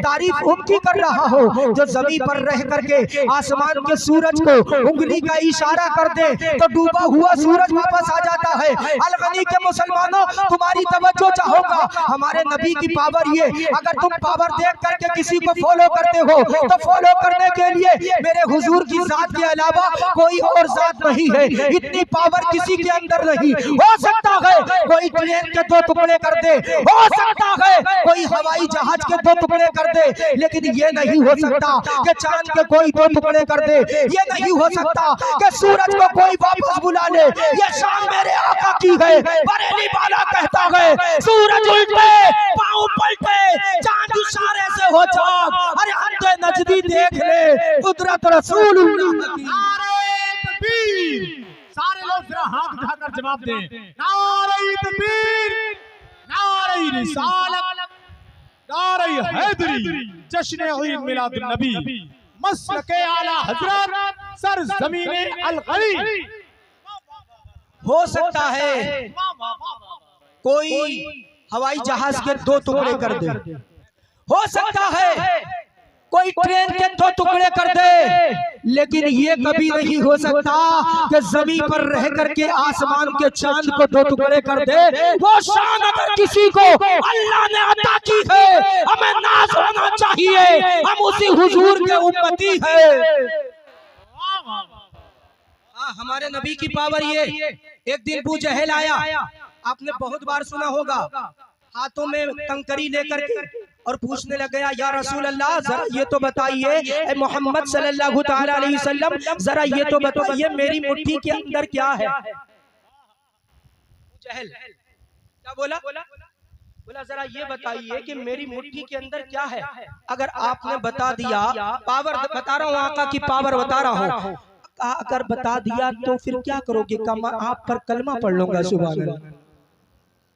तारीफ उनकी कर रहा हो जो जमीन पर रह करके आसमान के सूरज को उंगली का इशारा कर दे तो डूबा हुआ सूरज वापस आ जाता है। अलगनी के मुसलमानों, तुम्हारी तवज्जो चाहूंगा, हमारे नबी की पावर ये, अगर तुम पावर देख करके किसी को फॉलो करते हो तो फॉलो करने के लिए मेरे हुजूर की जात के अलावा कोई और जात नहीं है। इतनी पावर किसी के अंदर नहीं। हो सकता है कोई ट्रेन के 2 टुकड़े कर दे, हो सकता है कोई हवाई जहाज के 2 टुकड़े कर दे, लेकिन ये नहीं हो सकता कि चांद के कोई 2 टुकड़े कर दे। ये नहीं हो सकता कि सूरज को कोई वापस बुला ले। ये शान मेरे आका की है। बरेली वाला कहता है सूरज उल्टे पांव पलटे चांद इशारे से हो चाक। अरे अंधे नजदी देख ले कुदरत रसूलुल्लाह की। सारे लोग जरा हाथ उठाकर जवाब दें। नारे तकबीर, नारे रिसालत, नारे हैदरी, जश्न ईद मिलादुन नबी, मसलके आला हजरत, सरजमीने अलगली। हो सकता है कोई हवाई जहाज के 2 टुकड़े कर दे, हो सकता है कोई ट्रेन के 2 टुकड़े कर दे, लेकिन ये कभी नहीं हो सकता कि जमीन पर रह करके आसमान के चांद को 2 टुकड़े कर दे। वो शान अगर किसी को अल्लाह ने अता की है, हमें नाज होना चाहिए, हम उसी हुजूर के उम्मती है। हमारे नबी की पावर ये। एक दिन अबू जहल आया, आपने बहुत बार सुना होगा, हाथों में कंकरी लेकर के और पूछने लग गया, या रसूल अल्लाह जरा ये तो बताइए, मोहम्मद सल्लल्लाहु ताला अलैहि वसल्लम जरा ये तो बताइए मेरी मुट्ठी के अंदर क्या है। जहल क्या बोला? बोला जरा ये बताइए कि मेरी मुट्ठी के अंदर क्या है। अगर आपने बता दिया, पावर बता रहा हूँ, आका की पावर बता रहा हूँ, अगर बता दिया तो फिर क्या करोगे? आप पर कलमा पढ़ लूंगा सुभान अल्लाह।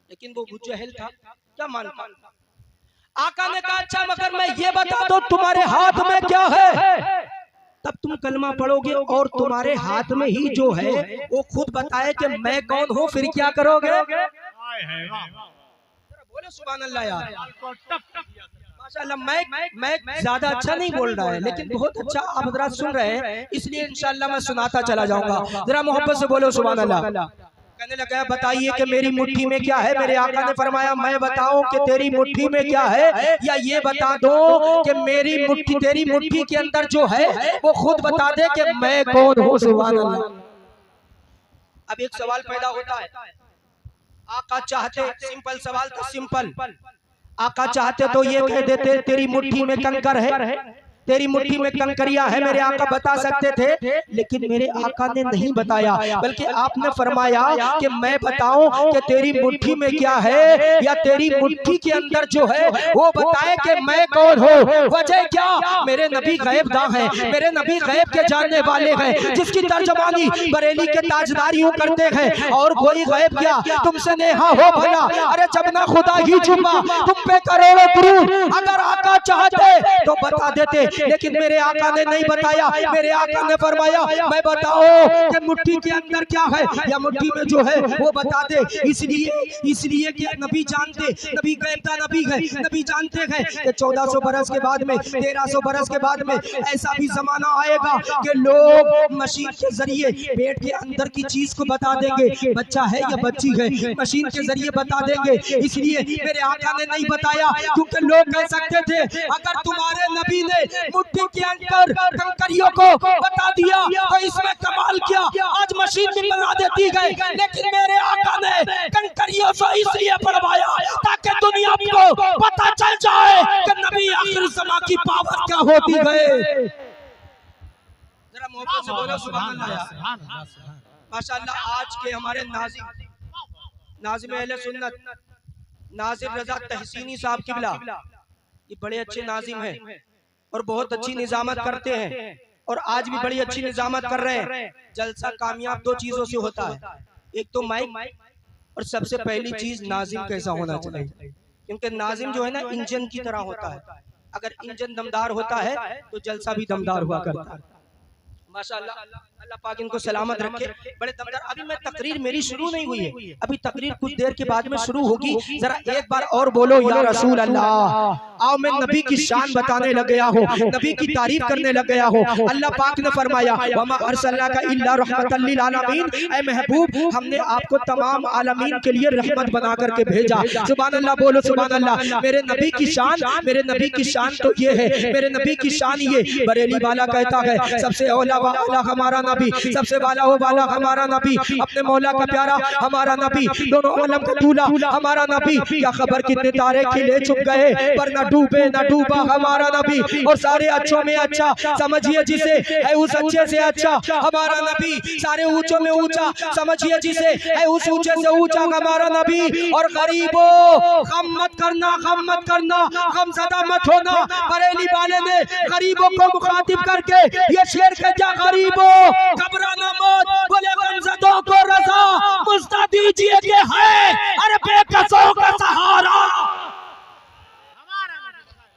लेकिन वो अबू जहल था, क्या मानता? आका ने कहा अच्छा मगर मैं ये बता दो तुम्हारे हाथ में क्या है, तब तुम कलमा पढ़ोगे। और तुम्हारे हाथ में ही जो है वो खुद बताए कि मैं कौन हूँ, फिर क्या करोगे? बोले सुभान अल्लाह यार, माशाअल्लाह। मैं ज्यादा अच्छा नहीं बोल रहा है, लेकिन बहुत अच्छा आप हज़रात सुन रहे हैं, इसलिए इंशाअल्लाह मैं सुनाता चला जाऊंगा। जरा मोहब्बत से बोलो सुभान अल्लाह। कहने लगा बताइए कि मेरी मुट्ठी में क्या है। मेरे आका ने फरमाया मैं बताऊं कि तेरी मुट्ठी में क्या है, या ये बता दो कि मेरी मुट्ठी, तेरी मुट्ठी के अंदर जो है वो खुद बता दे कि मैं कौन हूँ। सुभान अल्लाह। अब एक सवाल पैदा होता है, आका चाहते, सिंपल सवाल था, सिंपल, आका चाहते तो ये कह देते तेरी मुट्ठी में कंकर है, तेरी मुट्ठी में कंकरिया है, मेरे आका बता सकते थे, लेकिन मेरे आका ने नहीं बताया, बल्कि आपने फरमाया कि मैं बताऊं कि तेरी मुट्ठी में क्या है, या तेरी मुट्ठी के अंदर जो है वो बताए कि मैं कौन हूँ। वजह क्या? मेरे नबी गैबदां हैं, मेरे नबी गैब के जानने वाले हैं, जिसकी तर्जमानी बरेली के ताजदार यूं करते हैं, और कोई गैब क्या तुमसे नेहा हो भला। अरे जब ना खुदा ही छुपा तुम पे करोड़ों दुरूद, अगर आका चाहते तो बता देते, लेकिन मेरे आका ने नहीं बताया। मेरे आका ने फरमाया मैं बताओ कि मुट्ठी के अंदर क्या है, या मुट्ठी में जो है वो बता दे। इसलिए कि नबी जानते, नबी गैबदा नबी है, नबी जानते हैं कि 1400 बरस के बाद में, 1300 बरस के बाद में ऐसा भी जमाना आएगा कि लोग मशीन के जरिए पेट के अंदर की चीज को बता देंगे, बच्चा है या बच्ची है, मशीन के जरिए बता देंगे। इसलिए मेरे आका ने नहीं बताया, क्योंकि लोग कह सकते थे अगर तुम्हारे नबी ने मुट्ठी के अंदर कंकरियों को बता दिया तो इसमें कमाल क्या, आज मशीन भी बना देती गई। लेकिन मेरे आका ने कंकरियों से इसलिए पढ़वाया ताकि दुनिया को पता चल जाए कि नबी आखिर ज़मां की पावर क्या होती है। जरा मोहब्बत से बोलो सुभान अल्लाह। माशाअल्लाह आज के हमारे नाज़िम अहले सुन्नत नाज़िर रज़ा तहसीनी साहब किबला, ये बड़े अच्छे नाज़िम हैं और बहुत अच्छी निजामत करते हैं, और आज भी बड़ी अच्छी निजामत कर रहे हैं। जलसा कामयाब 2 चीजों से होता है, एक तो माइक, और सबसे पहली चीज नाजिम कैसा होना चाहिए, क्योंकि नाजिम जो है ना इंजन की तरह होता है। अगर इंजन दमदार होता है तो जलसा भी दमदार हुआ करता है। माशाअल्लाह। अल्लाह पाक इनको सलामत रखे। बड़े दमदार। अभी मैं तकरीर मेरी शुरू नहीं हुई है, अभी तकरीर कुछ देर के बाद में शुरू होगी। जरा एक बार और बोलो या रसूल अल्लाह। आओ मैं नबी की शान बताने लग गया हूँ, नबी की तारीफ करने लग गया हूँ। अल्लाह पाक ने फरमाया वमा अरसलनाका इल्ला रहमतल लिल आलमीन, ऐ महबूब हमने आपको तमाम आलमीन के लिए रहमत बना करके भेजा। सुभान अल्लाह बोलो सुभान अल्लाह। मेरे नबी की शान, मेरे नबी की शान तो ये है, मेरे नबी की शान ये बरेली वाला कहता है सबसे औला वाला हमारा नबी, सबसे वाला हो वाला हमारा नबी, अपने मौला का प्यारा हमारा नबी, दोनों आलम का दूल्हा हमारा नबी। क्या खबर कितने तारे खिले छुप गए पर न डूबे न डूबा हमारा नबी। और सारे अच्छों में अच्छा समझिए जिसे है उस अच्छे से अच्छा हमारा नबी। सारे ऊंचों में ऊंचा समझिए जिसे है उस ऊंचे से ऊंचा हमारा नबी। और गरीबों गम मत करना, गम मत करना, गम ज़दा मत होना। बरेली वाले ने गरीबों को मुखातिब करके ये शेर कहा गरीबों घबराना मत, बोले गमज़दों को रज़ा मुझदा दीजिए कि है अरे बेकसों का सहारा।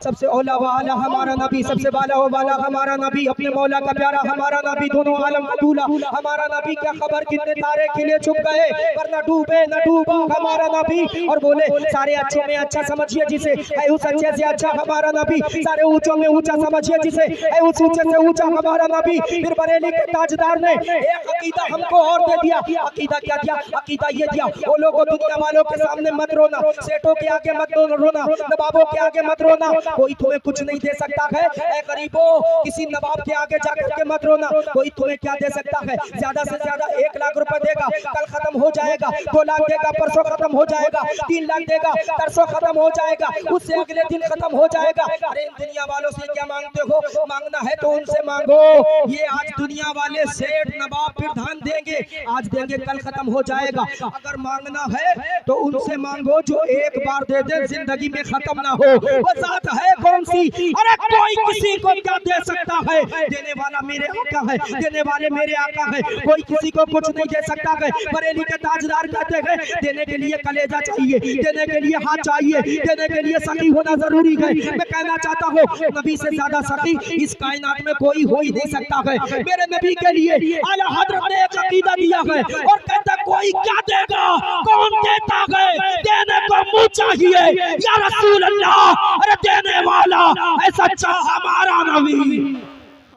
सबसे औला वाला हमारा नबी, सबसे वाला हो वाला हमारा नबी, अपने मौला का प्यारा हमारा नबी, दोनों आलम का दूल्हा हमारा नबी। क्या खबर कितने तारे खिले छुप गए पर न डूबे न डूबा हमारा नबी। और बोले सारे अच्छों में अच्छा समझिए जिसे है उस अच्छे से अच्छा हमारा नबी। सारे ऊंचों में ऊंचा समझिए जिसे है उस ऊंचे से ऊंचा हमारा नबी। फिर बरेली के ताजदार ने एक अकीदा हमको और दे दिया। अकीदा क्या दिया? अकीदा ये दिया वो लोगों दुनिया वालों के सामने मत रोना, सेठों के आगे मत रोना, नवाबों के आगे मत रोना, कोई तुम्हें कुछ नहीं दे सकता है। ऐ गरीबों किसी नवाब के आगे जाकर के मत रोना, कोई तुम्हें क्या दे सकता है? ज्यादा से ज्यादा 1 लाख रुपए देगा, कल खत्म हो जाएगा। 2 लाख देगा, परसों खत्म हो जाएगा। 3 लाख देगा, परसों खत्म हो जाएगा, उससे अगले दिन खत्म हो जाएगा। अरे इन दुनिया वालों से क्या मांगते हो? मांगना है तो उनसे मांगो। ये आज दुनिया वाले सेठ नवाब प्रधान देंगे, आज देंगे कल खत्म हो जाएगा। अगर मांगना है तो उनसे मांगो जो एक बार दे दे जिंदगी में खत्म ना हो। वो जात है कौन सी? अरे कोई किसी को क्या दे सकता है? देने वाला मेरे आका है, देने वाले मेरे आका है, कोई किसी को कुछ नहीं दे सकता है। बरेली के ताजदार कहते हैं देने के लिए कलेजा चाहिए, देने के लिए हाथ चाहिए, देने के लिए सखी होना जरूरी है। मैं कहना चाहता हूँ नबी से ज्यादा सखी इस कायनात में कोई हो ही नहीं सकता है। मेरे नबी के लिए आला हजरत ने एक अकीदा दिया है और कहता कोई क्या देगा, कौन देता है? देने को मुंह चाहिए या रसूल अल्लाह। अरे देने वाला है सच्चा हमारा नबी।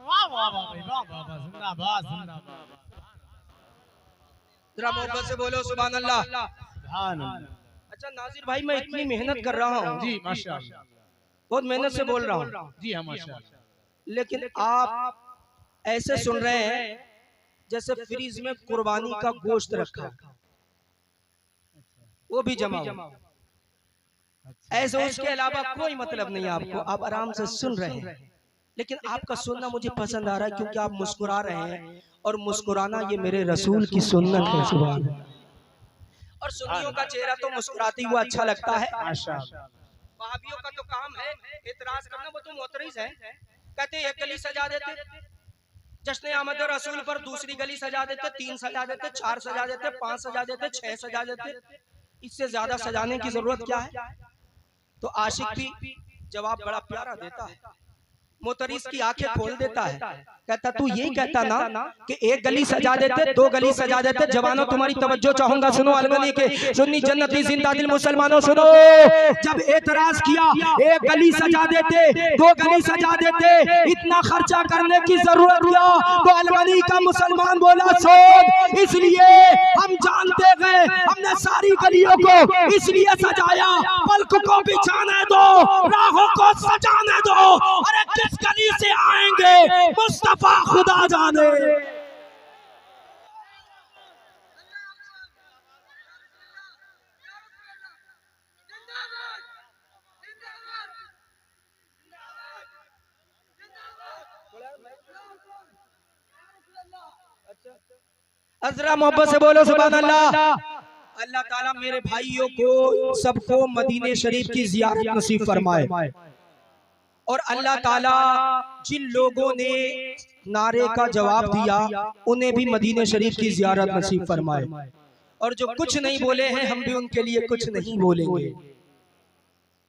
वाह वाह वाह वाह वाह, जिंदाबाद जिंदाबाद। जरा मोहब्बत से बोलो सुभान अल्लाह। सुभान अल्लाह। अच्छा नाजिर भाई मैं इतनी मेहनत कर रहा हूँ जी माशाअल्लाह, बहुत मेहनत से बोल रहा हूँ, जी हाँ माशाअल्लाह। लेकिन आप ऐसे सुन रहे हैं जैसे फ्रीज में कुर्बानी का गोश्त रखा वो भी जमा हो। ऐसे उसके अलावा कोई मतलब नहीं आपको, आप आराम से सुन रहे हैं। लेकिन आपका सुनना मुझे पसंद आ रहा है क्योंकि आप मुस्कुरा रहे हैं और मुस्कुराना ये मेरे रसूल की सुन्नत है। सुभान अल्लाह। और सुन्नियों का चेहरा तो मुस्कुराती हुआ अच्छा लगता है। माशाअल्लाह। वहाबियों का तो काम है एतराज करना, वो तो मोतरीज है। कहते एक गली सजा देते जश्न आमद रसूल पर, दूसरी गली सजा देते, 3 सजा देते, 4 सजा देते, 5 सजा देते, 6 सजा देते। इससे ज्यादा सजाने की जरूरत क्या है? तो आशिक भी जवाब बड़ा प्यारा देता है, मोतरीस की आंखें खोल देता है। कहता तू यही कहता ना कि एक गली सजा देते, 2 गली सजा देते। जवानों तुम्हारी तवज्जो चाहूंगा, सुनो अलगनी के सुन्नी जन्नती जिंदा दिल मुसलमानों सुनो। जब एतराज किया एक गली सजा देते, 2 गली सजा देते, इतना खर्चा करने की जरूरत क्या? तो अलगनी का मुसलमान बोला सोच, इसलिए हम जानते गए हमने सारी गलियों को इसलिए सजाया पलक को बिछाने दो, राहों को सजाने दो। अरे किस गली से आएंगे मुस्तफा खुदा जाने। अजरा मोहब्बत से बोलो सुभान अल्लाह। अल्लाह ताला मेरे भाइयों को सबको मदीने शरीफ की ज़ियारत नसीब फरमाए। और अल्लाह ताला जिन लोगों ने नारे का जवाब दिया उन्हें भी मदीने शरीफ की ज़ियारत नसीब फरमाए। और जो कुछ नहीं बोले हैं हम भी उनके लिए कुछ नहीं बोलेंगे।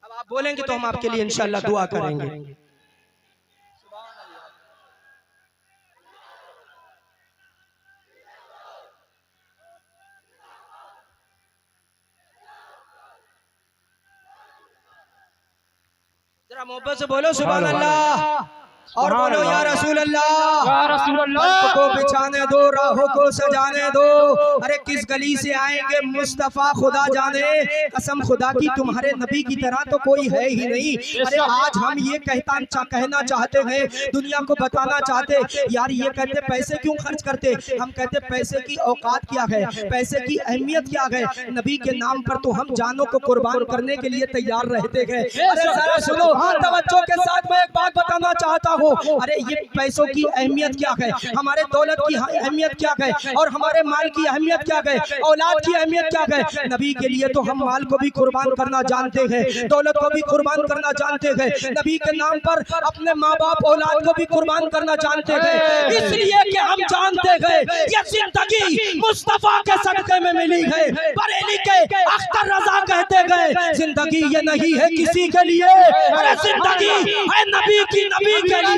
अब आप बोलेंगे तो हम आपके लिए इंशाअल्लाह दुआ करेंगे। जरा मोहब्बत से बोलो सुभान अल्लाह और बोलो या रसूल अल्लाह। या रसूल अल्लाह। को बिछाने दो, राहों को सजाने दो। अरे किस गली से आएंगे मुस्तफा खुदा जाने। कसम खुदा की तुम्हारे नबी की तरह तो कोई है ही नहीं। अरे आज हम ये कहना चाहते हैं, दुनिया को बताना चाहते यार, ये कहते पैसे क्यों खर्च करते, हम कहते पैसे की औकात क्या है, पैसे की अहमियत क्या है। नबी के नाम पर तो हम जानों को कुर्बान करने के लिए तैयार रहते हैं। अरे जरा सुनो, तवज्जो के साथ मैं एक बात बताना चाहता हूँ। अरे ये पैसों की अहमियत क्या है, हमारे दौलत की अहमियत क्या है, और हमारे माल की अहमियत क्या है, औलाद की अहमियत क्या है। नबी के लिए तो हम माल को भी कुर्बान करना जानते हैं, दौलत को भी कुर्बान करना जानते हैं। नबी के नाम पर अपने माँ बाप औलाद को भी कुर्बान करना जानते हैं, इसलिए कि हम जानते हैं ये जिंदगी मुस्तफा के सदक़े में मिली है। बरेली के अख्तर रजा कहते गए जिंदगी ये नहीं है किसी के लिए, अरे जिंदगी है नबी की, नबी के लिए।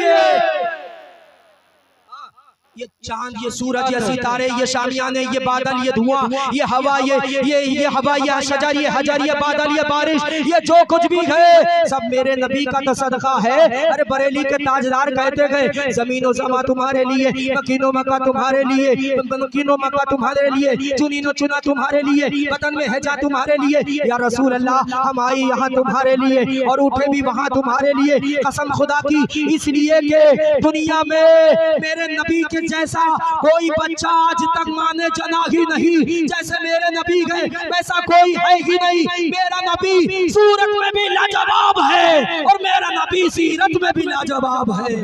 ये चांद, ये सूरज, ये सितारे, ये शामियाने, ये बादल, ये धुआं, ये हवा, ये हवा, ये शजर, ये हजर, ये बादल, ये बारिश, ये जो कुछ भी है सब मेरे नबी का तो सदका है। अरे बरेली के ताजदार कहते गए जमीनो समा तुम्हारे लिए, मकीनो मक्का तुम्हारे लिए, मकीनो मक्का तुम्हारे लिए, चुनीनो चुना तुम्हारे लिए, वतन में है जा तुम्हारे लिए। या रसूल अल्लाह हम आए यहाँ तुम्हारे लिए और उठे भी वहाँ तुम्हारे लिए। कसम खुदा की, इसलिए कि दुनिया में मेरे नबी के जैसा कोई बच्चा आज तक माने जना ही नहीं, जैसे मेरे नबी गए वैसा कोई है ही नहीं। मेरा नबी सूरत में भी लाजवाब है और मेरा नबी सीरत में भी लाजवाब है।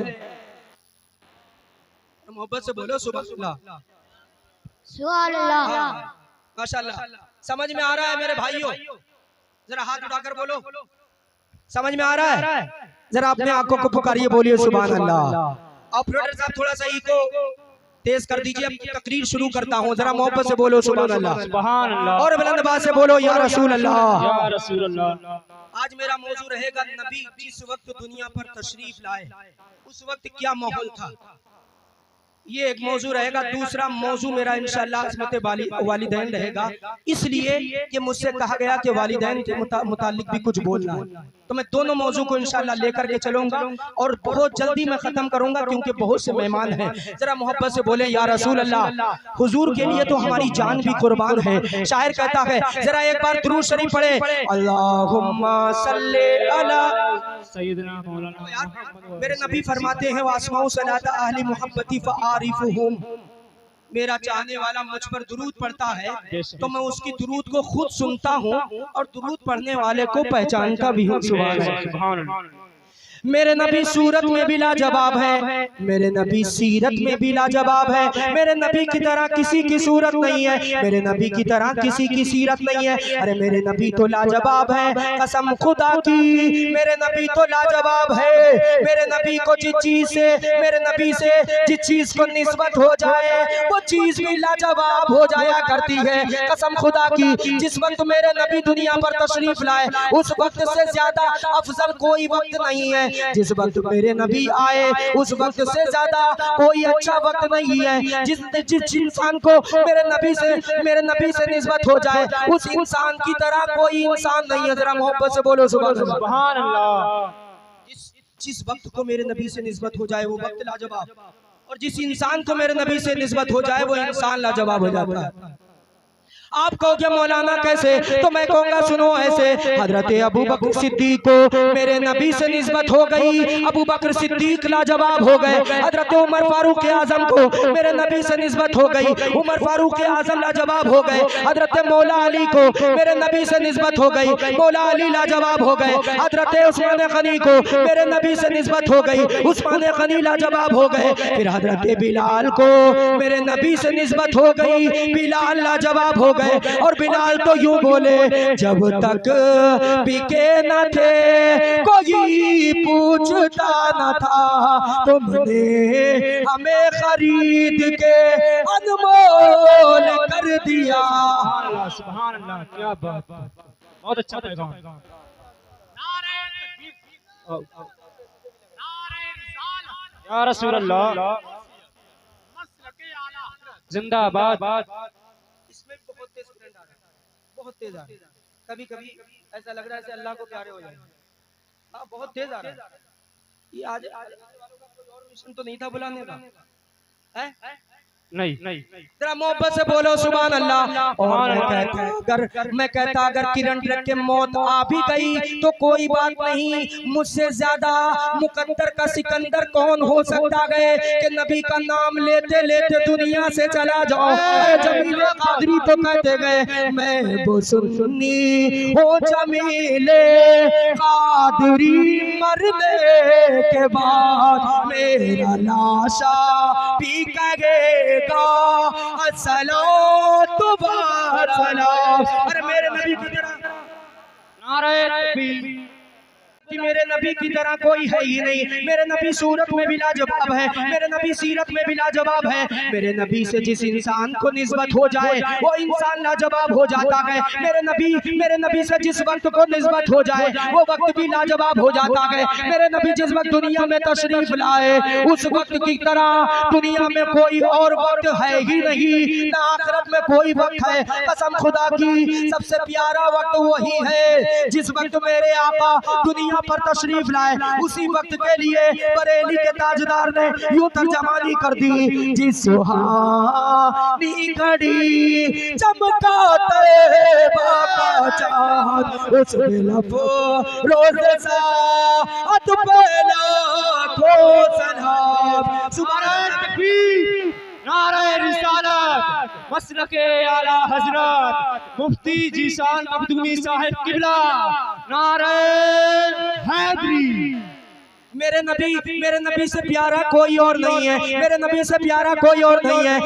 मोहब्बत से बोलो सुभान अल्लाह, सुभान अल्लाह। माशाअल्लाह। समझ में आ रहा है मेरे भाइयों? जरा हाथ उठाकर बोलो, समझ में आ रहा है? जरा अपने आंखों को पुकारिए, बोलिए सुभान अल्लाह। ऑपरेटर साहब थोड़ा सा इको तेज कर दीजिए, अब तकरीर शुरू करता हूँ। जरा मोहब्बत से बोलो सुभान अल्लाह, सुभान अल्लाह। और बुलंद आवाज से बोलो या रसूल अल्लाह। या रसूल अल्लाह। आज मेरा मौजू रहेगा नबी जिस वक्त दुनिया पर तशरीफ लाए उस वक्त क्या माहौल था, ये एक मौजू रहेगा। दूसरा मौजू मेरा इंशाअल्लाह अस्मत वालिदैन रहेगा, इसलिए कि मुझसे कहा गया कि वालिदैन के मुतालिक भी कुछ बोलना है, तो मैं दोनों मौजू को इंशाअल्लाह लेकर के चलूंगा और बहुत जल्दी मैं खत्म करूंगा क्योंकि बहुत से मेहमान हैं। जरा मोहब्बत से बोले या रसूल अल्लाह। हुजूर के लिए तो हमारी जान भी कुर्बान है। शायर कहता है, जरा एक बार दुरूद शरीफ पढ़े, अल्लाहुम्मा सल्ली अला सय्यदना मौलाना। मेरे नबी फरमाते हैं वास्माउ सलात अहली मोहब्बती फ़आरिफुहुम, मेरा चाहने वाला मुझ पर दुरूद पढ़ता है तो मैं उसकी दुरूद को खुद सुनता हूँ और दुरूद पढ़ने वाले को पहचानता भी हूँ। सुभान अल्लाह। मेरे नबी सूरत में भी लाजवाब है, मेरे नबी सीरत में भी लाजवाब है। मेरे नबी की तरह किसी की सूरत नहीं है, मेरे नबी की तरह किसी की सीरत नहीं है। अरे मेरे नबी तो लाजवाब है, कसम खुदा की मेरे नबी तो लाजवाब है। मेरे नबी को जिस चीज से, मेरे नबी से जिस चीज को निस्बत हो जाए वो चीज भी लाजवाब हो जाया करती है। कसम खुदा की जिस वक्त मेरे नबी दुनिया पर तशरीफ लाए उस वक्त से ज्यादा अफजल कोई वक्त नहीं है। जिस वक्त मेरे नबी आए उस वक्त से ज्यादा कोई अच्छा वक्त नहीं है। जिस इंसान को मेरे नबी से निस्बत हो जाए उस इंसान की तरह कोई इंसान नहीं है। जरा मोहब्बत से बोलो सुभान अल्लाह। जिस वक्त को मेरे नबी से निस्बत हो जाए वो वक्त लाजवाब, और जिस इंसान को मेरे नबी से निस्बत हो जाए वो इंसान लाजवाब हो जाता है। आप कहोगे मौलाना कैसे, तो मैं कहूँगा सुनो ऐसे। हजरत अबू बकर सिद्दीक को मेरे नबी से निस्बत हो गई, अबू बकर सिद्दीक लाजवाब हो गए। हजरत उमर फारूक आजम को मेरे नबी से निस्बत हो गई, उमर फारूक आजम लाजवाब हो गए। हजरत मौला अली को मेरे नबी से निस्बत हो गई, मौला अली लाजवाब हो गए। हजरत उस्मान गनी को मेरे नबी से निस्बत हो गई, उस्मान गनी लाजवाब हो गए। फिर हजरत बिलाल को मेरे नबी से निस्बत हो गई, बिलाल लाजवाब हो गए। और बिलाल तो यूं बोले, जब तक बिके न थे कोई पूछता न था, तुमने हमें खरीद के अनमोल कर दिया। सुभान अल्लाह, क्या बात, बहुत अच्छा पैगाम। या रसूल अल्लाह, जिंदाबाद। इसमें बहुत तेज करंट आ रहा है, बहुत तेज आ रहा है। कभी कभी ऐसा लग रहा है जैसे अल्लाह को प्यारे हो जाए। हाँ बहुत तेज आ रहा है। ये आज वालों का कोई और मिशन तो नहीं था बुलाने का है? नहीं जरा मोहब्बत से बोलो सुभान अल्लाह। और मैं कहता अगर किरण रख के मौत आ भी गई तो कोई बात नहीं, मुझसे ज्यादा मुकद्दर का सिकंदर कौन हो सकता है कि नबी का नाम लेते लेते दुनिया से चला जाओ। जमीले कादरी तो कहते गए मैं वो सुन्नी हो जमीले कादरी मरने के बाद मेरा लाशा पी गए अरे मेरे नबी की तरह नारे तकबीर कि मेरे नबी की तरह कोई है ही नहीं। मेरे नबी सूरत में भी लाजवाब है, मेरे नबी सीरत में भी लाजवाब है। मेरे नबी से जिस इंसान को निस्बत हो जाए वो इंसान लाजवाब हो जाता है। मेरे नबी से जिस वक्त को निस्बत हो जाए वो वक्त भी लाजवाब हो जाता है। मेरे नबी जिस वक्त दुनिया में तशरीफ लाए उस वक्त की तरह दुनिया में कोई और वक्त है ही नहीं, ना आखिरत में कोई वक्त है। कसम खुदा की सबसे प्यारा वक्त वही है जिस वक्त मेरे आका दुनिया पर तशरीफ लाए। उसी वक्त के लिए बरेली के ताजदार ने यूं तर्जमानी कर दी, जिस सुहानी घड़ी चमका तैबा का चाँद उस लबो रोज़े साथ पहला को सलाम। सुभान तकबीर, नारे रिसालत, मसलके आला हजरत मुफ्ती जीशान मखदूमी साहिब किबला, नारे हैदरी। मेरे नबी से प्यारा कोई और नहीं है, मेरे नबी से प्यारा कोई और नहीं है।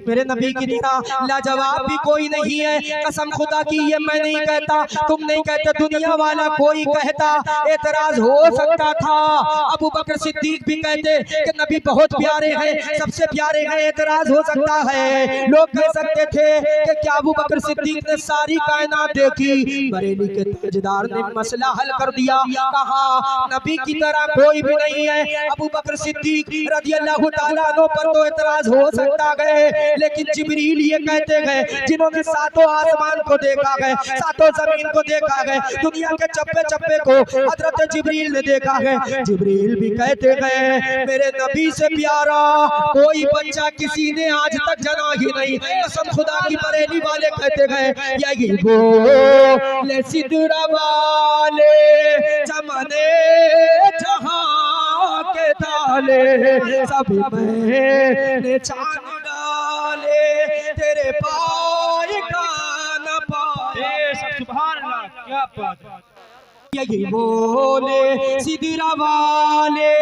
मेरे नबी की तरह लाजवाब भी कोई नहीं है। कसम खुदा की ये मैं नहीं कहता, तुम नहीं कहते, दुनिया वाला कोई कहता एतराज हो सकता था। अबू बकर सिद्दीक भी कहते कि नबी बहुत प्यारे हैं, सबसे प्यारे हैं, एतराज हो सकता है। लोग कह सकते थे कि क्या अबू बकर सिद्दीक ने सारी कायनात देखी। बरेली के ताजदार ने मसला हल कर दिया, कहा नबी की तरह कोई भी नहीं है। अबू बकर सिद्दीक रज़ियल्लाहु ताला अन्हु पर तो एतराज हो सकता है, लेकिन जिब्रील ये कहते गए जिन्होंने सातों आसमान को देखा है, सातों जमीन को देखा है, दुनिया के चप्पे चप्पे को हजरत जिब्रील ने देखा है। जिब्रील भी कहते गए मेरे नबी से प्यारा कोई बच्चा किसी ने आज तक जना ही नहीं। कसम खुदा की बरेली वाले कहते गए यही वो ले सिदरा वाले चमने के ताले सभी मैंने छान डाले तेरे पाए का न पाए। सुभान अल्लाह, क्या बात। यही बोले सिदरा वाले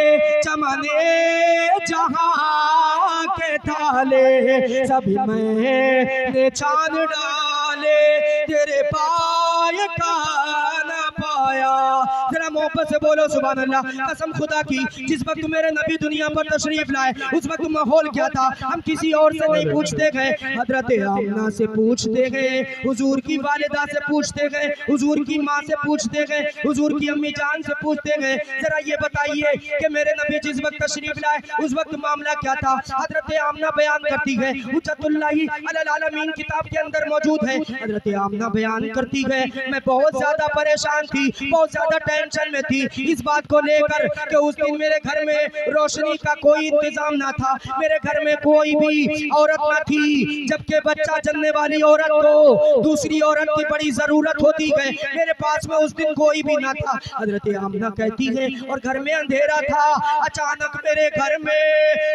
चमने जहां के थाले सभी मैंने छान डाले तेरे पाए का न पाया। जरा मोहब्बत से बोलो सुभान अल्लाह। कसम खुदा की जिस वक्त मेरे नबी दुनिया पर तशरीफ लाए उस वक्त माहौल क्या था हम किसी और से नहीं पूछते गए। हजरत आमना से पूछते गए, हुजूर की वालिदा से पूछते गए, हुजूर की माँ से पूछते गए, हुजूर की अम्मी जान से पूछते गए। जरा ये बताइए कि मेरे नबी जिस वक्त तशरीफ लाए उस वक्त मामला क्या था। हजरत आमना बयान करती है, हुज्जतुल्लाही अलल आलमीन किताब के अंदर मौजूद है। हजरत आमना बयान करती है मैं बहुत ज्यादा परेशान थी, बहुत ज्यादा टेंशन में थी इस बात को लेकर कि उस दिन मेरे घर में रोशनी का कोई इंतजाम ना था, मेरे घर में कोई भी औरत ना थी, जबकि बच्चा जन्ने वाली औरत को दूसरी औरत की बड़ी जरूरत होती है, मेरे पास में उस दिन कोई भी ना था। हजरत आमना कहती है और घर में अंधेरा था, अचानक मेरे घर में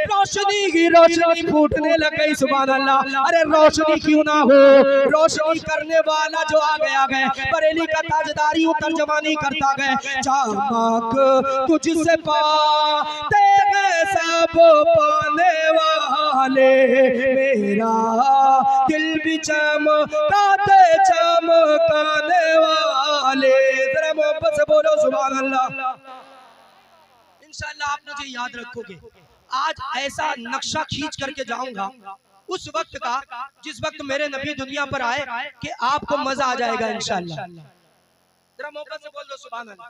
रोशनी की रोशनी फूटने लग गई। सुभान अल्लाह। अरे रोशनी क्यों ना हो, रोशनी करने वाला जो आ गया गए बरेली का ताजदारी तर्जमानी करता गए चमक तुझसे पाते गए सब पाने वाले मेरा दिल भी चमकाते चमकाने वाले। जरा मोहब्बत से बोलो सुभान अल्लाह। इंशाअल्लाह आप मुझे याद रखोगे। आज ऐसा नक्शा खींच करके जाऊंगा उस वक्त का जिस वक्त मेरे नबी दुनिया पर आए कि आपको मजा आ जाएगा इंशाअल्लाह। जरा मोहब्बत से बोल दो सुभान अल्लाह।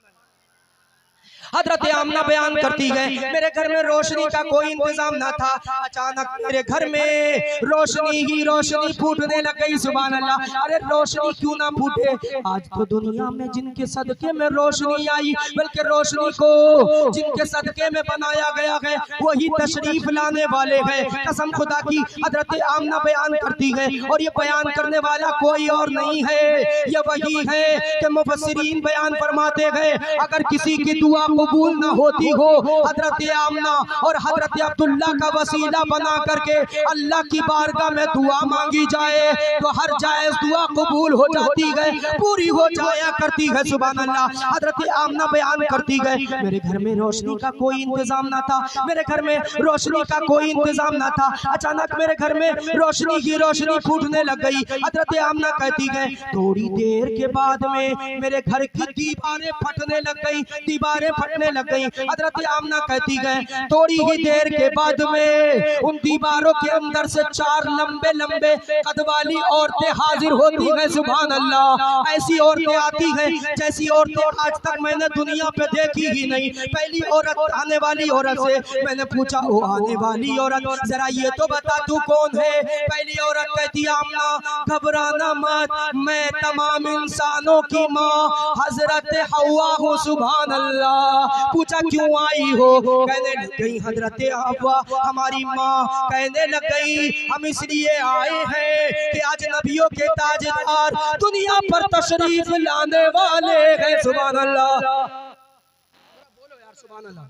हजरत आमना बयान करती है मेरे घर में रोशनी का कोई इंतजाम ना था, अचानक मेरे घर में रोशनी ही रोशनी फूटने लग गई। सुभान अल्लाह। अरे रोशनी क्यों ना फूटे, आज तो दुनिया में जिनके सदके में रोशनी आई, बल्कि रोशनी को जिनके सदके में बनाया गया है वही तशरीफ लाने वाले हैं। कसम खुदा की हजरत आमना बयान करती है, और ये बयान करने वाला कोई और नहीं है, ये वही है कि मुफस्सिरीन बयान फरमाते हैं अगर किसी की दुआ कबूल न होती हो, हजरत आमना और हजरत अब्दुल्ला का वसीला बना करके अल्लाह की बारगाह में दुआ मांगी जाए तो हर जायज दुआ कबूल हो जाती है, पूरी हो जाया करती है। सुभान अल्लाह। हजरत आमना बयान करती है मेरे घर में रोशनी का कोई इंतजाम ना था, मेरे घर में रोशनी का कोई इंतजाम ना था, अचानक मेरे घर में रोशनी की रोशनी फूटने लग गई। हजरत आमना कहती है थोड़ी देर के बाद में मेरे घर की दीवारें फटने लग गई, दीवारें फटने लग गई। हजरत आमना कहती है थोड़ी ही देर के बाद में उन दीवारों के अंदर से 4 लंबे लंबे कद वाली औरतें हाजिर होती हैं। सुभान अल्लाह। ऐसी औरतें आती हैं जैसी औरतें आज तक मैंने दुनिया पे देखी ही नहीं। पहली औरत आने वाली औरत से मैंने पूछा ओ आने वाली औरत जरा ये तो बता तू कौन है। पहली औरत कहती आमना घबराना मत, मैं तमाम इंसानों की माँ हजरत हवा हूँ। सुभान अल्लाह। पूछा क्यों आई हो, कहने लग गई हजरत हवा हमारी माँ कहने लग गई हम इसलिए आए हैं कि आज नबियों के ताजदार दुनिया पर तशरीफ लाने वाले हैं। सुभान अल्लाह। बोलो यार सुभान अल्लाह।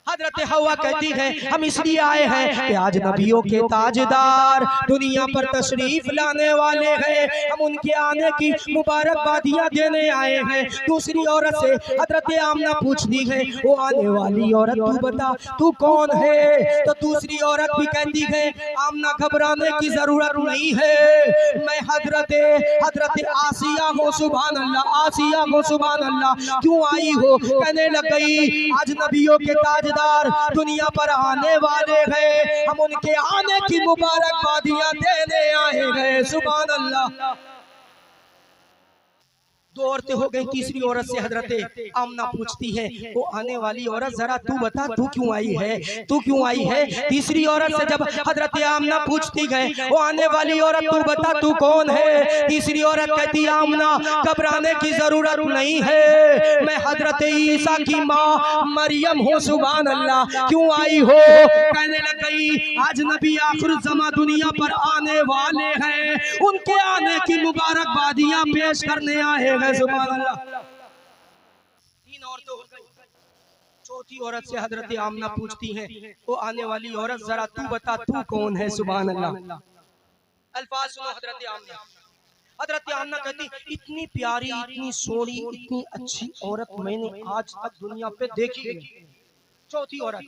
हजरत हवा कहती है हम इसलिए आए हैं कि आज नबियों के ताजदार दुनिया पर तशरीफ लाने वाले हैं, हम उनके आने की मुबारकबादियां देने आए हैं। दूसरी औरत से हजरत आमना पूछती है वो आने वाली औरत तू बता तू कौन है। तो दूसरी औरत भी कहती है आमना घबराने की जरूरत नहीं है, मैं हजरत आसिया हूँ। सुभान अल्लाह। आसिया हूँ। सुभान अल्लाह। क्यों आई हो, कहने लग गई आज नबियों के ताजदार दुनिया पर आने वाले हैं, हम उनके आने की मुबारकबादियां देने आए हैं। सुभान अल्लाह। 2 औरतें हो गई। तीसरी औरत से हजरत आमना पूछती है वो आने वाली औरत जरा तू बता तू क्यों आई है, तू क्यों आई है। तीसरी औरत से जब हजरत आमना पूछती है वो आने वाली औरत तू बता तू कौन है। तीसरी औरत कहती आमना घबराने की जरूरत नहीं है, मैं हजरत ईसा की माँ मरियम हूँ। सुभान अल्लाह। क्यों आई हो, कहने लग गई आज नबी आखिर ज़मा दुनिया पर आने वाले हैं, उनके आने की मुबारकबादियां पेश करने आए हैं। सुभान अल्लाह। 3 औरतें हो गई। चौथी औरत से हजरत आमना पूछती है वो आने वाली औरत जरा तू बता तू कौन है। सुभान अल्लाह। अल्फाज सुनो हजरत आमना। हजरत आमना कहती इतनी प्यारी इतनी सोनी इतनी अच्छी औरत मैंने आज तक दुनिया पे देखी नहीं। चौथी औरत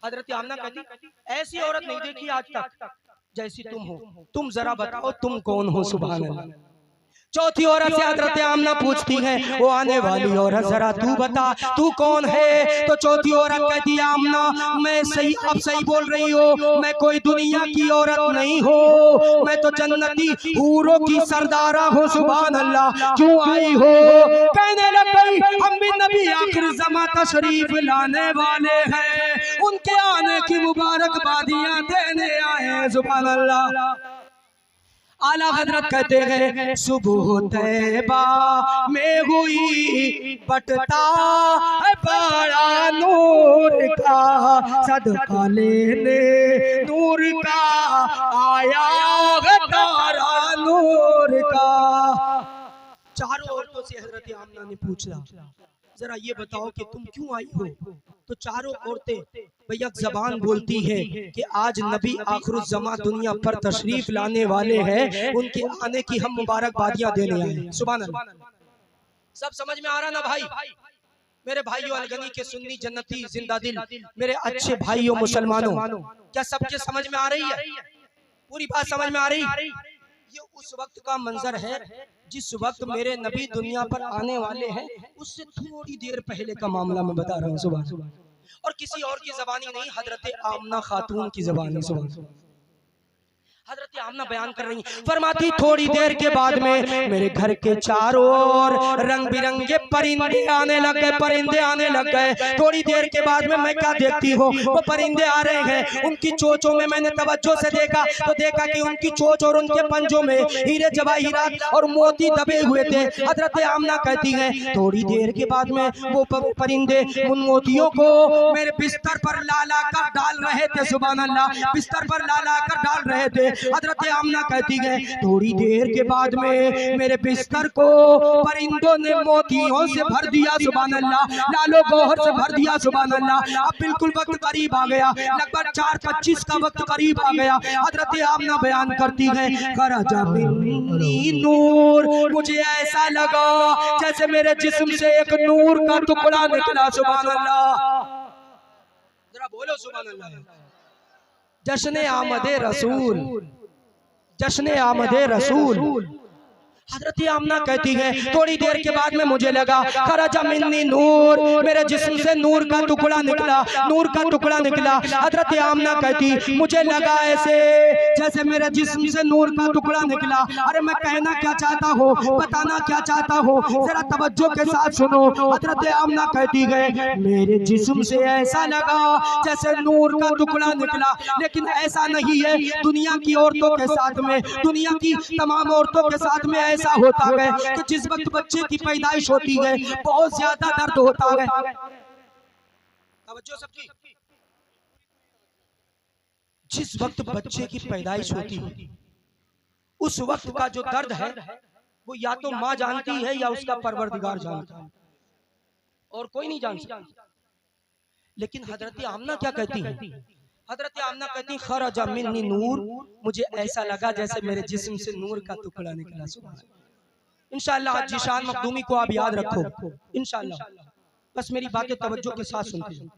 हजरत आमना कहती ऐसी औरत नहीं देखी आज तक जैसी तुम हो, तुम जरा बताओ तुम कौन हो। सुभान अल्लाह। चौथी औरत से हजरत आमना पूछती है वो आने वाली औरत जरा तू बता तू कौन है। तो चौथी औरत कहती है आमना मैं सही अब सही बोल रही हो, मैं कोई दुनिया की औरत नहीं हो, मैं तो जन्नती हूरों की सरदारा हूँ। सुभान अल्लाह। क्यों आई हो, कहने लग गई हम भी नबी आखिर ज़मा तशरीफ लाने वाले हैं, उनके आने की मुबारकबादियां देने आए हैं। सुभान अल्लाह। आला हजरत कहते हैं सुबह तैबा में हुई बटता है बड़ा नूर का, सदका लेने नूर का आया है तारा नूर का। चारों औरतों से हजरत आमना ने पूछा जरा ये बताओ कि तुम क्यों आई हो। तो चारों औरतें भैया जबान बोलती है कि आज नबी आखिरुज़्ज़मा दुनिया पर तशरीफ लाने वाले हैं, उनके आने की हम मुबारकबादियां देने आए। सुभान अल्लाह। सब समझ में आ रहा ना भाई। मेरे भाइयों अलगनी के सुन्नी जन्नती जिंदा दिल, मेरे अच्छे भाइयों मुसलमानों, क्या सबके समझ में आ रही है? पूरी बात समझ में आ रही? ये उस वक्त का मंजर है जिस वक्त मेरे नबी दुनिया पर आने वाले हैं, उससे थोड़ी देर पहले का मामला मैं बता रहा हूँ। सुबह और किसी और की जबानी नहीं, हजरत आमना खातून की जबानी। सुबह हजरत आमना बयान कर रही, फरमाती थोड़ी देर के बाद में मेरे घर के चारों ओर रंग बिरंगे परिंदे आने लग गए, परिंदे आने लग गए। थोड़ी देर के बाद में मैं क्या देखती हूँ, वो परिंदे आ रहे हैं, उनकी चोंचों में मैंने तवज्जो से देखा तो देखा कि उनकी चोंच और उनके पंजों में हीरे जवाहिरात और मोती दबे हुए थे। हजरत आमना कहती हैं थोड़ी देर के बाद में वो परिंदे उन मोतियों को मेरे बिस्तर पर ला ला कर डाल रहे थे। सुभान अल्लाह, बिस्तर पर ला ला कर डाल रहे थे। हजरत आमना कहती है थोड़ी देर के बाद में मेरे बिस्तर को परिंदों ने मोतियों से भर दिया। सुभान अल्लाह, लालो गौहर से भर दिया। सुभान अल्लाह, अब बिल्कुल वक्त करीब आ गया, लगभग 4:25 का वक्त करीब आ गया। हजरत आमना बयान करती है खरजा मिन्नी नूर, मुझे ऐसा लगा जैसे मेरे जिस्म से एक नूर का टुकड़ा निकला। सुभान अल्लाह, जरा बोलो सुभान अल्लाह। जश्न आमदे रसूल, जश्न आमदे रसूल। हजरत आमना कहती है थोड़ी देर के बाद में मुझे लगा खरजा मिन्नी नूर, मेरे जिस्म से नूर का टुकड़ा निकला, नूर का टुकड़ा निकला। हजरत आमना कहती मुझे लगा ऐसे जैसे मेरे जिस्म से नूर का टुकड़ा निकला। अरे मैं कहना क्या चाहता हूँ, बताना क्या चाहता हूँ, जरा तवज्जो के साथ सुनो। हजरत आमना कहती है मेरे जिस्म से ऐसा लगा जैसे नूर का टुकड़ा निकला, लेकिन ऐसा नहीं है। दुनिया की औरतों के साथ में, दुनिया की तमाम औरतों के साथ में ऐसा होता है कि जिस वक्त बच्चे की पैदाइश होती है बहुत ज्यादा दर्द होता है। जिस वक्त बच्चे की पैदाइश होती है उस वक्त का जो दर्द है वो या तो माँ जानती है या उसका परवरदिगार जानता है, और कोई नहीं जान सकता। लेकिन हजरत आमना क्या कहती है, हजरत आमना कहती खरजा मिन्नी नूर, मुझे ऐसा लगा जैसे मेरे जिस्म से नूर का टुकड़ा निकला। इंशाअल्लाह आज जिशान मखदूमी को आप याद रखो इंशाअल्लाह, बस मेरी बातें तवज्जो के साथ सुनते हैं।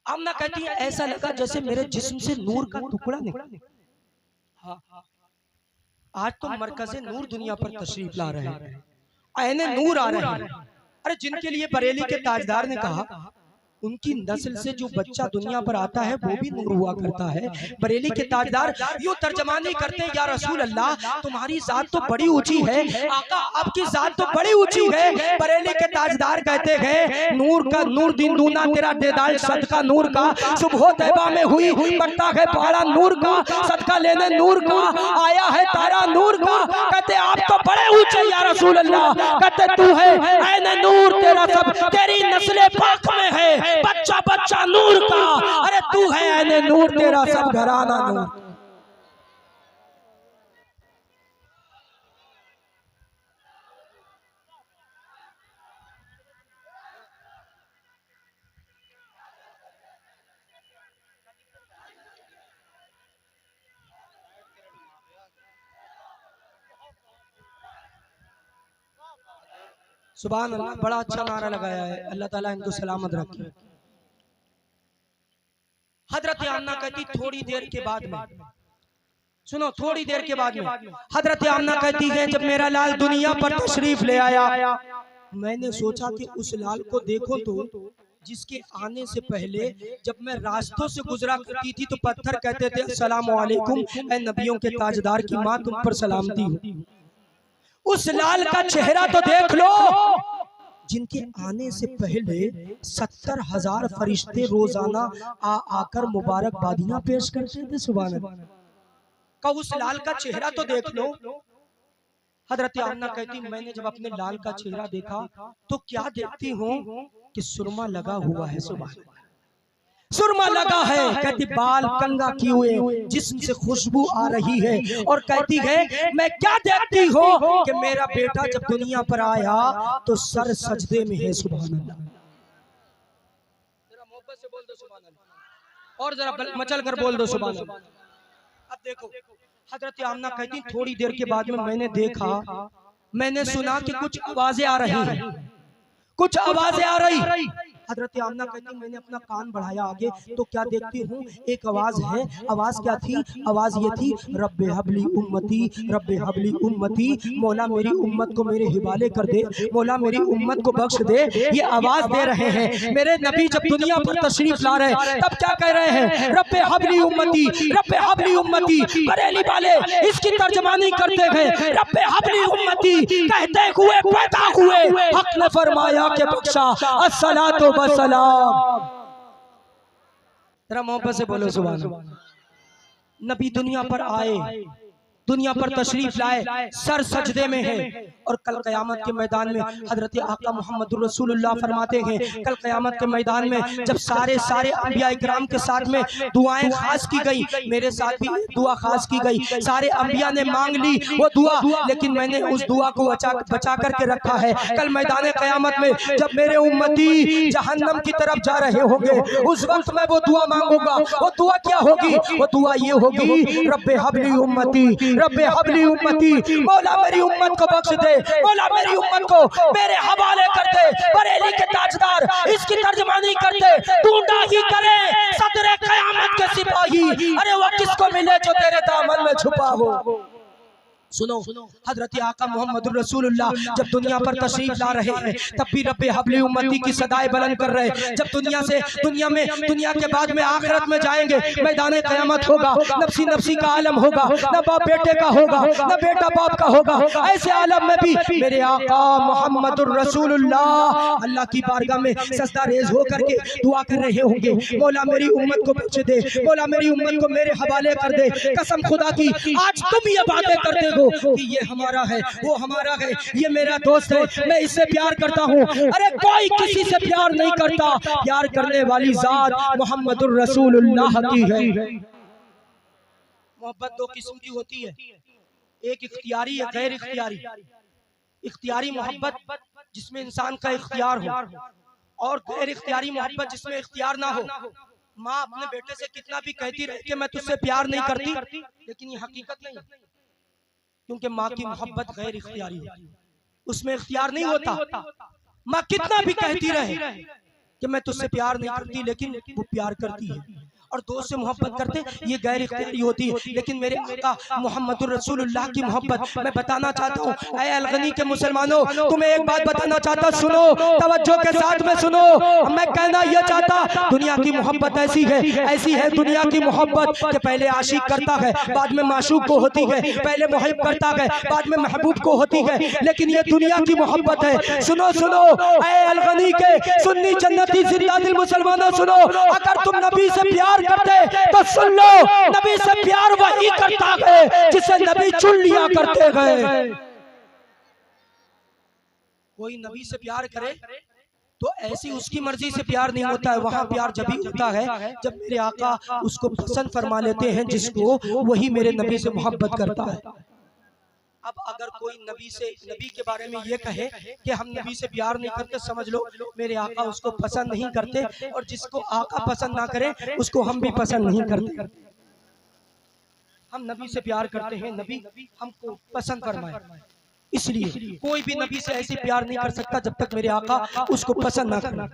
आमना कहती है ऐसा लगा जैसे मेरे जिस्म से नूर का टुकड़ा निकला। हाँ, आज तो मरकज़े नूर दुनिया पर तशरीफ ला रहे हैं, आईने नूर आ रहे हैं। अरे जिनके लिए बरेली के ताजदार ने कहा उनकी नस्ल से जो बच्चा दुनिया पर आता है वो भी नूर हुआ करता है। बरेली के ताजदार यूं तर्जमानी करते हैं या रसूल अल्लाह तुम्हारी जात तो बड़ी ऊंची है, आका आपकी जात तो बड़ी ऊंची है। बरेली के ताजदार कहते हैं नूर का नूर दिन दूना तेरा देदाल सदका नूर का, सुबह तैबा में हुई बढ़ता है पहाड़ा नूर का, सदका लेने नूर का आया है तारा नूर का। कहते आप तो बड़े ऊंचे या रसूल अल्लाह, कहते तू है ऐने नूर तेरा सब तेरी नस्ल पाक में है, बच्चा बच्चा नूर का। अरे तू है ऐने नूर तेरा सब घराना नूर। सुभान अल्लाह, बड़ा अच्छा नारा लगाया है, अल्लाह ताला इनको सलामत रखे। हजरत आमना कहती थोड़ी देर के बाद में, सुनो थोड़ी देर के बाद में हजरत आमना कहती है जब मेरा लाल दुनिया पर तशरीफ ले आया मैंने सोचा कि उस लाल को देखो तो जिसके आने से पहले जब मैं रास्तों से गुजरा करती थी तो पत्थर कहते थे अस्सलामु अलैकुम, ऐ नबियों के ताजदार की माँ तुम पर सलामती हो। उस लाल का चेहरा तो देख लो जिनके आने से पहले 70,000 फरिश्ते रोजाना आकर मुबारकबादियां पेश करते थे। सुभान अल्लाह का उस लाल का चेहरा तो देख लो। हजरत आमना कहती मैंने जब अपने लाल का चेहरा देखा तो क्या देखती हूँ कि सुरमा लगा हुआ है। सुभान अल्लाह, सुरमा लगा है। कहती बाल कंगा किए हुए जिस्म से खुशबू आ रही है और कहती है मैं क्या देखती हूँ कि मेरा बेटा जब दुनिया पर आया तो सर सजदे में है। सुभान अल्लाह, जरा मोहब्बत से बोल दो सुभान अल्लाह, और जरा मचल कर बोल दो सुभान अल्लाह। अब देखो हजरत आमना कहती थोड़ी देर के बाद में मैंने देखा, मैंने सुना कि कुछ आवाजें आ रही हैं, कुछ आवाजें आ रही। हजरत आमना कहती मैंने अपना कान बढ़ाया आगे तो क्या देखती हूँ एक आवाज है। आवाज क्या थी? आवाज ये थी, रब्बे हबली उम्मती, रब्बे हबली उम्मती, मौला मेरी उम्मत को मेरे हिवाले कर दे, मौला मेरी उम्मत को बख्श दे। ये आवाज दे रहे हैं। मेरे नबी जब दुनिया पर तशरीफ ला रहे हैं तब क्या कह रहे हैं? रब्बे हबली उम्मती, रब्बे हबली उम्मती। बरेली वाले इसकी तर्जमानी करते हैं, रब्बे हबली उम्मती कहते हुए पैदा हुए हक ने फरमाया के बख्शा अस्सलातु वस्सलाम। जरा मोहब्बत से बोलो सुभान अल्लाह। नबी दुनिया पर आए, दुनिया पर तशरीफ लाए, सर सजदे में है और कल क़यामत के मैदान में हजरत आका मोहम्मद रसूलुल्लाह फरमाते हैं, कल क़यामत के मैदान में जब सारे अंबिया इकराम के साथ में दुआएं खास की गई, मेरे साथ भी दुआ खास की गई। सारे अंबिया ने मांग ली वो दुआ, लेकिन मैंने उस दुआ को बचा करके रखा है। कल मैदान क़यामत में जब मेरे उम्मती जहन्नम की तरफ जा रहे होंगे उस वक्त मैं वो दुआ मांगूंगा। वो दुआ क्या होगी? वो दुआ ये होगी, रब्बे हबली उम्मती, रब्बे हबली उम्मती, मौला मेरी उम्मत को बख्श दे, मौला मेरी उम्मत को मेरे हवाले कर दे। बरेली के ताजदार इसकी तर्जमानी करते, ढूंढा ही करे सदरे क़यामत के सिपाही, अरे वो किसको मिले जो तेरे दामन में छुपा हो। सुनो, हजरत आका मोहम्मद रसूलुल्लाह जब दुनिया पर तशरीफ ला रहे हैं तब भी रब्बे हबली उम्मती की सदाएं बुलंद कर रहे हैं। जब दुनिया के बाद में आखिरत में जाएंगे, मैदान क़यामत होगा, नफ्सी नफ्सी का आलम होगा, न बाप बेटे का होगा, न बेटा बाप का होगा। ऐसे आलम में भी मेरे आका मोहम्मद रसूलुल्लाह अल्लाह की बारगाह में सजदा रेज़ होकर के दुआ कर रहे होंगे, मौला मेरी उम्मत को बख्श दे, मौला मेरी उम्मत को मेरे हवाले कर दे। कसम खुदा की आज तुम ये बातें करते हो कि ये हमारा है, वो हमारा है, ये मेरा दोस्त है, मैं इससे प्यार करता हूँ। अरे कोई किसी से प्यार नहीं करता, प्यार करने वाली जात मोहम्मदुर रसूलुल्लाह की है। मोहब्बत दो किस्म की होती है, एक इख्तियारी है, गैर इख्तियारी। इख्तियारी मोहब्बत जिसमें इंसान का इख्तियार हो, और गैर इख्तियारी मोहब्बत जिसमें इख्तियार ना हो। माँ अपने बेटे से कितना भी कहती रहे कि मैं तुझसे प्यार नहीं करती, लेकिन ये हकीकत नहीं, क्योंकि माँ की मोहब्बत गैर इख्तियारी होती है, उसमें इख्तियार नहीं होता। माँ कितना भी कहती रहे कि मैं तुझसे प्यार नहीं करती, लेकिन वो प्यार करती है। और दोस्त से मोहब्बत करते ये गैर इख्तियारी होती है। लेकिन मेरे आका मोहम्मद रसूलुल्लाह की मोहब्बत मैं बताना चाहता हूँ। ऐ अलगनी के मुसलमानों, तुम्हें एक बात बताना चाहता, सुनो तवज्जो के साथ में सुनो। मैं कहना यह चाहता, दुनिया की मोहब्बत ऐसी है दुनिया की मोहब्बत कि पहले आशिक करता है, बाद में माशूक को होती है, पहले मुहिब करता है, बाद में महबूब को होती है। लेकिन ये दुनिया की मोहब्बत है। सुनो सुनो ऐ अलगनी के सुन्नी जन्नती जिंदा दिल मुसलमानों, सुनो, अगर तुम नबी से प्यार करते तो सुन लो, नबी से प्यार वही करता है जिसे नबी चुन लिया करते हैं। कोई नबी से प्यार करे तो ऐसी उसकी मर्जी से प्यार नहीं होता है, वहां प्यार जब ही होता है जब मेरे आका उसको पसंद फरमा लेते हैं, जिसको वही मेरे नबी से मोहब्बत करता है। अब अगर कोई नबी के बारे में ये कहे कि हम नबी से प्यार नहीं करते, समझ लो मेरे आका उसको पसंद नहीं करते, और जिसको आका पसंद ना करे उसको हम भी पसंद नहीं करते। हम नबी से प्यार करते हैं, नबी हमको पसंद फरमाए, इसलिए कोई भी नबी से ऐसे प्यार नहीं कर सकता जब तक मेरे आका उसको पसंद ना करे।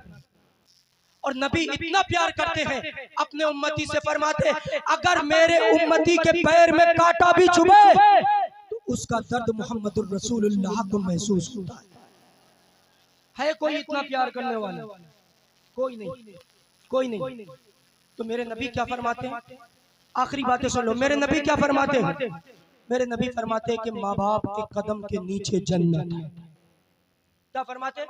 और नबी इतना प्यार करते हैं अपने उम्मती से, फरमाते अगर मेरे उम्मती के पैर में कांटा भी चुभे उसका दर्द मोहम्मद रसूलुल्लाह को महसूस होता है। कोई इतना प्यार करने वाला? कोई नहीं। तो मेरे नबी क्या फरमाते हैं? आखिरी बातें सुन लो, मेरे नबी क्या फरमाते हैं? मेरे नबी फरमाते हैं कि माँ बाप के कदम के नीचे जन्नत है। क्या फरमाते हैं?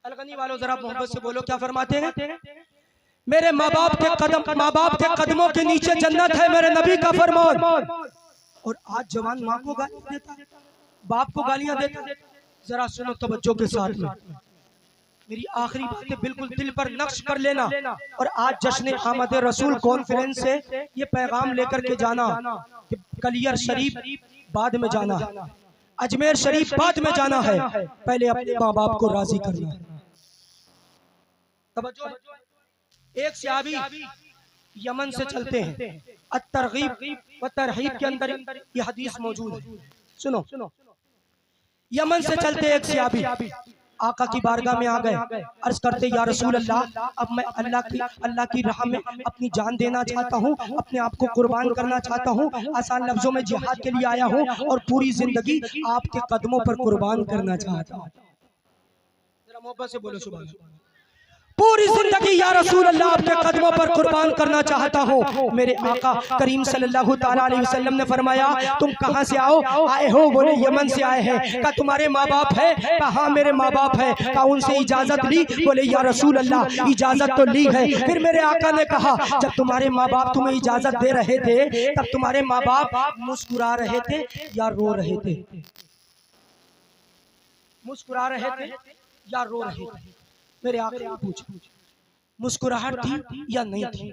अलगनी वालों जरा मोहब्बत से बोलो, क्या फरमाते हैं? मेरे माँ बाप के कदमों के नीचे जन्नत है, मेरे नबी का फरमान। और आज जवान माँ को गालियां देता है, बाप को गालियां देता है। जरा सुनो तवज्जो के साथ में, मेरी आखिरी बातें बिल्कुल दिल पर नक्श कर लेना। और आज जश्न आमद रसूल कॉन्फ्रेंस से ये पैगाम लेकर के जाना कि कलियर शरीफ बाद में जाना है, अजमेर शरीफ बाद में जाना है, पहले अपने माँ बाप को राजी करना है। तवज्जो, एक सहाबी यमन से चलते हैं, अत-तरगीब व तरहीब के अंदर ये हदीस मौजूद है। सुनो, यमन से चलते एक सहाबी आका की बारगाह में आ गए, अर्ज करते या रसूल अल्लाह, अब मैं अल्लाह की राह में अपनी जान देना चाहता हूँ, अपने आप को कुर्बान करना चाहता हूँ, आसान लफ्जों में जिहाद के लिए आया हूँ और पूरी जिंदगी आपके कदमों पर कुर्बान करना चाहता हूँ। जरा मोहब्बत से बोलो सुभान अल्लाह। पूरी जिंदगी या रसूल अल्लाह आपके कदमों पर कुर्बान करना चाहता हूँ। मेरे आका करीम सल्लल्लाहु ताला अलैहि वसल्लम ने फरमाया, तुम कहाँ से आए हो? बोले यमन से आए हैं। कहा तुम्हारे माँ बाप है? कहा हाँ मेरे माँ बाप है। कहा उनसे इजाजत ली? बोले या रसूल अल्लाह इजाजत तो ली है। फिर मेरे आका ने कहा, जब तुम्हारे माँ बाप तुम्हें इजाजत दे रहे थे तब तुम्हारे माँ बाप मुस्कुरा रहे थे या रो रहे थे? मुस्कुरा रहे थे या रो रहे थे? मेरे आका ने पूछा, मुस्कुराहट थी या नहीं थी?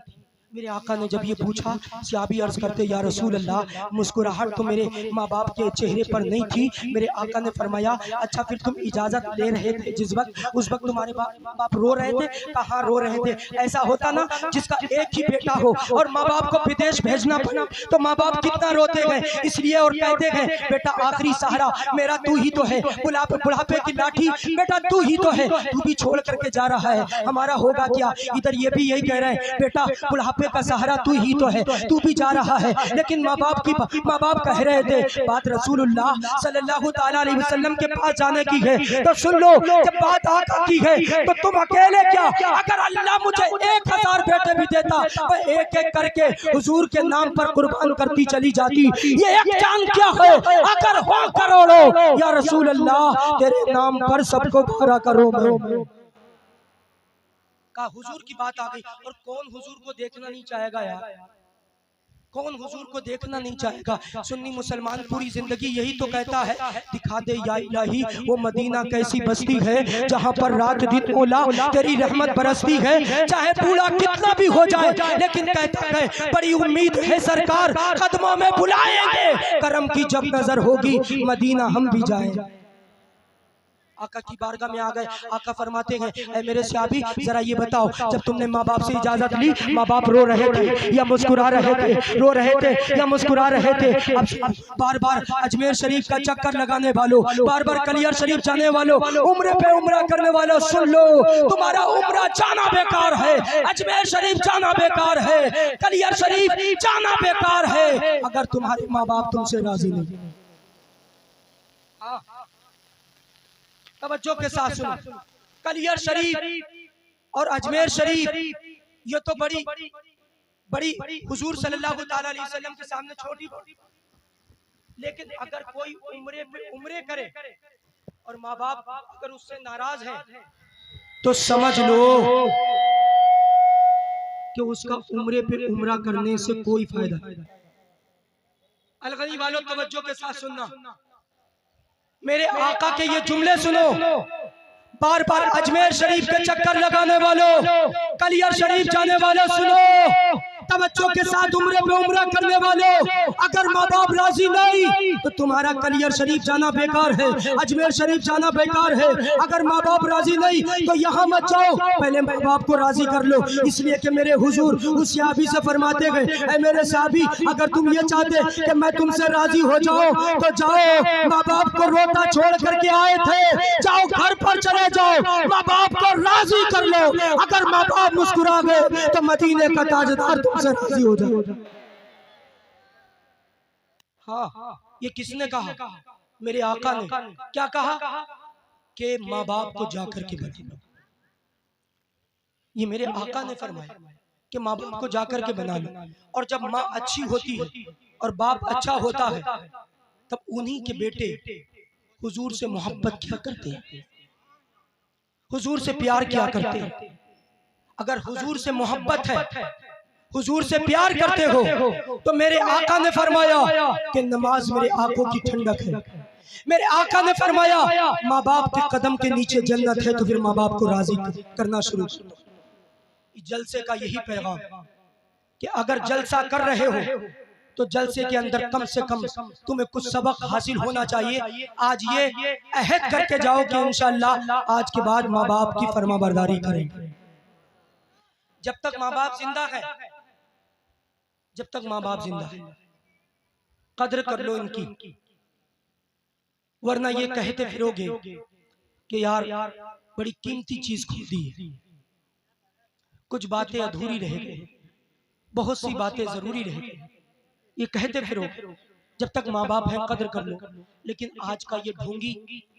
मेरे आका ने जब ये पूछा, सहाबी अर्ज करते या रसूल अल्लाह मुस्कुराहट तो मेरे माँ बाप के चेहरे पर नहीं थी। मेरे आका ने फरमाया, अच्छा फिर तुम इजाजत ले रहे थे जिस वक्त, उस वक्त तुम्हारे बाप रो रहे थे? कहाँ रो रहे थे? ऐसा होता ना जिसका एक ही बेटा हो और माँ बाप को विदेश भेजना पड़ा तो माँ बाप कितना रोते गए, इसलिए और कहते गए बेटा आखिरी सहारा मेरा तू ही तो है, बुढ़ापे की लाठी बेटा तू ही तो है, तू भी छोड़ करके जा रहा है, हमारा होगा क्या? इधर ये भी यही कह रहे हैं, बेटा बुढ़ापे का सहारा तू ही तो है, तू भी जा रहा है। लेकिन माँ बाप कह रहे थे बात रसूलुल्लाह सल्लल्लाहु ताला अलैहि वसल्लम के पास जाने की है तो सुन लो, जब बात आका की है तो तुम अकेले क्या, अगर अल्लाह मुझे 1000 बेटे भी देता मैं एक एक करके हुजूर के नाम पर कुर्बान करती चली जाती। ये एक जान क्या है, अगर हो करोड़ों या रसूल अल्लाह तेरे नाम पर सबको भरा करो। का हुजूर की बात आ गई, और कौन हुजूर को देखना नहीं चाहेगा यार? कौन हुजूर को देखना नहीं चाहेगा? सुन्नी मुसलमान पूरी जिंदगी यही तो कहता है, दिखा दे या इलाही वो मदीना कैसी बस्ती है जहाँ पर रात दिन ओला तेरी रहमत बरसती है, चाहे बूढ़ा कितना भी हो जाए लेकिन कहता है बड़ी उम्मीद है सरकार कदमों में बुलाएंगे, करम की जब नजर होगी मदीना हम भी जाएंगे। आका की बारगाह में आ गए, आका फरमाते हैं ऐ मेरे सहाबी जरा ये बताओ, जब तुमने माँ बाप से इजाजत ली माँ बाप रो रहे थे या मुस्कुरा रहे थे? रो रहे थे या मुस्कुरा रहे थे? अब बार बार अजमेर शरीफ का चक्कर लगाने वालों, बार बार कलियर शरीफ जाने वालों, उम्रे पे उम्रा करने वालों, सुन लो तुम्हारा उम्रा जाना बेकार है, अजमेर शरीफ जाना बेकार है, कलियर शरीफ जाना बेकार है अगर तुम्हारे माँ बाप तुमसे राजी नहीं। तवज्जो के साथ सुनो, कलियर शरीफ और अजमेर शरीफ ये तो बड़ी हुजूर सल्लल्लाहु ताला अलैहि वसल्लम के सामने छोटी, लेकिन अगर कोई उम्रे पे उम्रे करे और माँ बाप अगर उससे नाराज है तो समझ लो कि उसका उम्रे पे उम्रा करने से कोई फायदा नहीं। अलगनी वालों तवज्जो के साथ सुनना, मेरे आका के ये जुमले सुनो, बार बार अजमेर शरीफ के चक्कर लगाने वालों, कलियर शरीफ जाने वालों सुनो, तवज्जो के साथ उम्रे पे उम्रा करने वालों, अगर माँ बाप राजी नहीं तो तुम्हारा कलियर शरीफ जाना बेकार है, अजमेर शरीफ जाना बेकार है। अगर माँ बाप राजी नहीं तो यहाँ मत जाओ, पहले माँ बाप को राजी कर लो, इसलिए कि मेरे हुजूर उस सहाबी से फरमाते गए ऐ मेरे सहाबी अगर तुम ये चाहते कि मैं तुमसे राजी हो जाओ तो जाओ, माँ बाप को रोता छोड़ करके आए थे, जाओ घर पर चले जाओ, माँ बाप को राजी कर लो, अगर माँ बाप मुस्कुरा गए तो मदीने का ताजदार तुमसे राजी हो जाए। हाँ, ये किसने कहा? मेरे आका ने। क्या कहा? कि माँ बाप को जाकर के बना लो। ये मेरे आका ने फरमाया कि माँ बाप को जाकर के बना लो, और जब माँ अच्छी होती है और बाप अच्छा होता है तब उन्हीं के बेटे हुजूर से मोहब्बत किया करते हैं, हुजूर से प्यार किया करते हैं। अगर हुजूर से मोहब्बत है, हुजूर से प्यार करते हो तो मेरे आका ने फरमाया कि नमाज मेरे आंखों की ठंडक है। मेरे आका ने फरमाया माँ बाप के कदम के नीचे जन्नत है, तो फिर माँ बाप को राजी करना शुरू करो। जलसे का यही पैगाम कि अगर जलसा कर रहे हो तो जलसे के अंदर कम से कम तुम्हें कुछ सबक हासिल होना चाहिए। आज ये अहद करके जाओ कि इंशाअल्लाह आज के बाद माँ बाप की फरमाबरदारी करेंगे। जब तक माँ बाप जिंदा है, जब तक माँ बाप जिंदा है कद्र कर लो इनकी, वरना ये कहते फिरोगे कि यार बड़ी कीमती चीज खो दी है, कुछ बातें अधूरी रह गई, बहुत सी बातें जरूरी रह गई। ये कहते फिरो जब तक माँ बाप है कदर कर लो, लेकिन आज का ये ढोंगी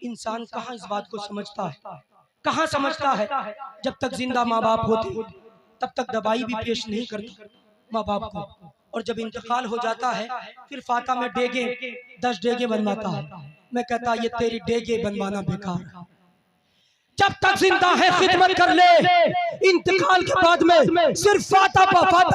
इंसान कहाँ इस बात को समझता है, कहाँ समझता है। जब तक जिंदा माँ बाप होते तब तक दवाई भी पेश नहीं करता माँ बाप को, और जब इंतकाल हो जाता है फिर फाता में डेगे 10 डेगे बनवाता है। मैं कहता ये तेरी डेगे बनवाना बेकार है। जब तक जिंदा है खिदमत कर ले, इंतकाल के बाद में सिर्फ फाता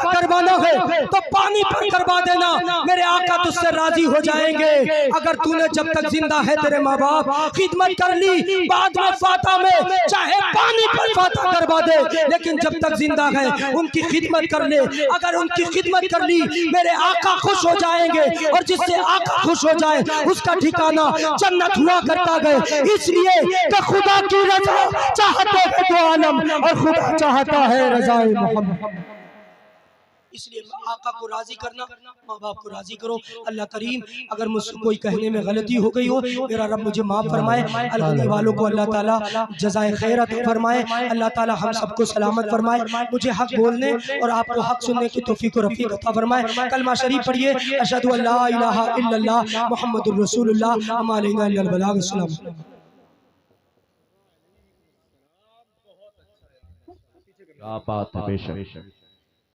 करवाना है तो पानी पर करवा देना, मेरे आका तुझसे राजी हो जाएंगे। अगर तूने जब तक जिंदा है तेरे माँ बाप खिदमत कर ली, बाद में फाता में चाहे पानी पर फाता करवा दे, लेकिन जब तक जिंदा है उनकी खिदमत कर ले। अगर उनकी खिदमत कर ली मेरे आका खुश हो जाएंगे, और जिससे आका खुश हो जाए उसका ठिकाना जन्नत हुआ करता गए। इसलिए कि खुदा की रजा चाहते हैं तो आलम, और खुदा चाहता है रज़ाए मोहम्मद। इसलिए आका को राजी करना, माँ बाप को राजी करो। अल्लाह करीम अगर मुझसे कोई कहने में गलती हो गई हो, मेरा रब मुझे माफ फरमाए। अलगनी वालों को अल्लाह ताला जज़ाए खैर अता फरमाए। अल्लाह ताला हम सबको सलामत फरमाए। मुझे हक बोलने और आपको हक सुनने की तौफीक और रफीक अता फरमाए। कलमा शरीफ पढ़िए, अशहदु अल्ला इलाहा इल्लल्लाह मुहम्मदुर रसूलुल्लाह व मा अलैना इल्लल बलाग। अस्सलाम। क्या बात है, बेशक।